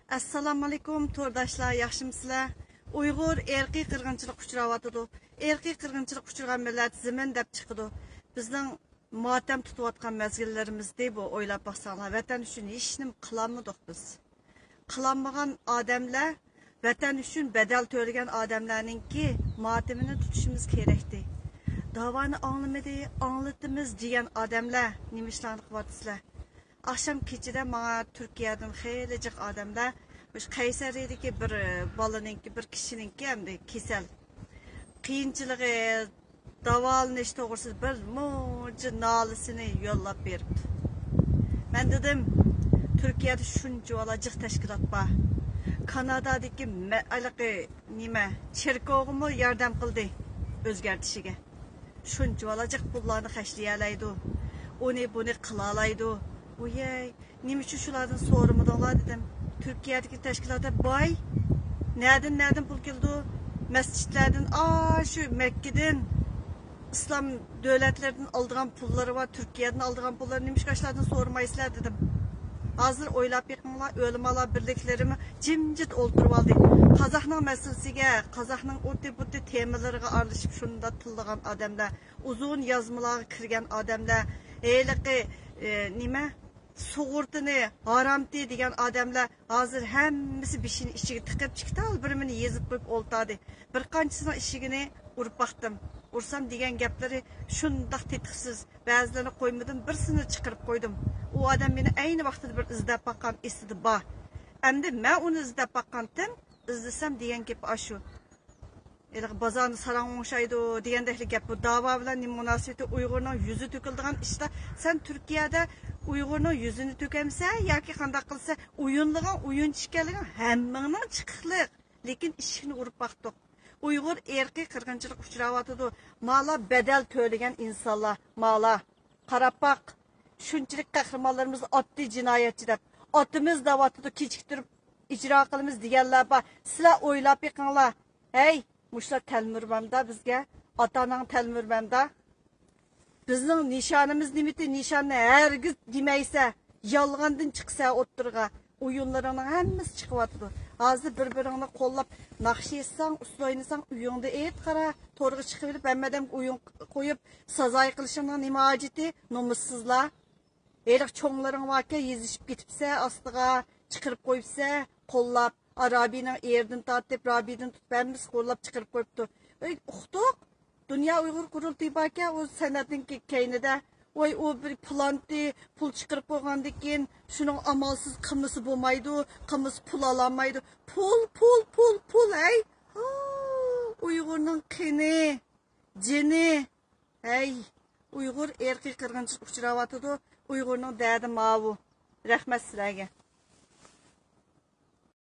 Assalamu alaykum to'rdoshlar, yaxshimisizlar? Uyg'ur erkiy qirg'inchilik uchrayotidi. Erkiy qirg'inchilik uchragan millat zimin deb chiqdi. Bizning motam tutayotgan mezgillarimizda bu o'ylab baqsanglar, vatan uchun hech nima qilolmadik biz. Qilolmagan odamlar, vatan uchun badal to'lagan odamlarningki motamini tutishimiz kerakdi. Davoni anglamadi, anglatimiz degan odamlar nima ishlarni qilyapsizlar? Akşam keçide bana Türkiye'den xeylicik adamlar Kayseri'deki bir balanınki, bir kişininki hem de kesel kıyınçılığı davalınış doğrusu bir mucı nalısını yollap beripti. Ben dedim Türkiye'de şunca olacak teşkilat var. Kanada'daki nime çirkoğumu yardım kıldı özgertişige. Şunca olacak pullarını xeşleyelaydı. Onu bunu kılalaydı. Uyay, nima uchun shulardan so'ramadolar dedim. Turkiyadagi tashkilotlar boy. Nereden pul keldi? Masjidlardan, shu Makkadan, islom davlatlaridan oldigan pullari var, Turkiyadan oldigan pullari nima ishlardan so'rmaysizlar dedim. Hozir o'ylab yiqinglar, o'limalar birliklarimi jimjit o'ltirib oldi. Qozoqning masalasiga, qozoqning o'ti temalariga aralashib shunda tillagan odamlar, uzun yozmalarga kirgan odamlar, nima soğurtunu haramti degan adamlar hazır hemmisi bişini işiga tıkıp çıktı. Birimini yezip koyup oltadı. Bir qanchasının işigini urup baktım. Ursam degan gapları şundaq tetiksiz. Bazılarını koymadım, birisini çıkarıp koydum. O adam beni aynı vaqtda bir izlep bakkan istedi ba. Endi men onu izlep bakkandım. İzlesem degan gap aşu. Bazarını saran olşaydı degandek gap bu dava bilan nima münasebeti Uyg'urning yüzü tökildigan ishda sen Turkiyada Uyg'urning yüzünü tökemse yoki qanday qilsa o'yinlagan o'yinchi ekanligi hammangning chiqiqliq, lekin ishini urib baqdiq. Uyg'ur erkiy qirg'inchilik uchrayotidi. Mala bedel to'lagan insonlar, mala qarab baq. Shunchalik qahramonlarimiz oddiy jinoyatchi deb otimiz davatida kechiktirib ijro qilamiz deganlar bor. Sizlar o'ylab yiqinglar. Hey, muşlar telmürmemde bizge, atanın telmürmemde. Bizning nişanımız nimeti nişanı hergiz demeyse, yalgandın çıksa oturga, oyunlarının hemmisi çıkıvatıdı. Hazır birbirini kollap, nakşi etsen, usul oynasan, uyunda et kara, torgu çıkıverip, emmeden oyun koyup, sazay kılışının nima aciti, numussuzlar. Eğer çoğunların varken yezişip gitipse, astıga çıkırıp koyupsa, kollap, Arabi'nin yerden tartıp, Rabi'den tutup, hemimiz kollap çıkırıp koyuptu. Uqtuq, Dünya Uyghur kurultuyu barken, o senatın keynide, o bir planti, pul çıkırıp koygandikin, şunun amalsız kımısı bulmaydı, kımısı pul alamaydı. Pul, ey! Uygur'un kini, cini, ey! Uyghur erkek kırgınçılık uçuravatıdı, Uygur'un derdi mavu. Rahmet sizlerge.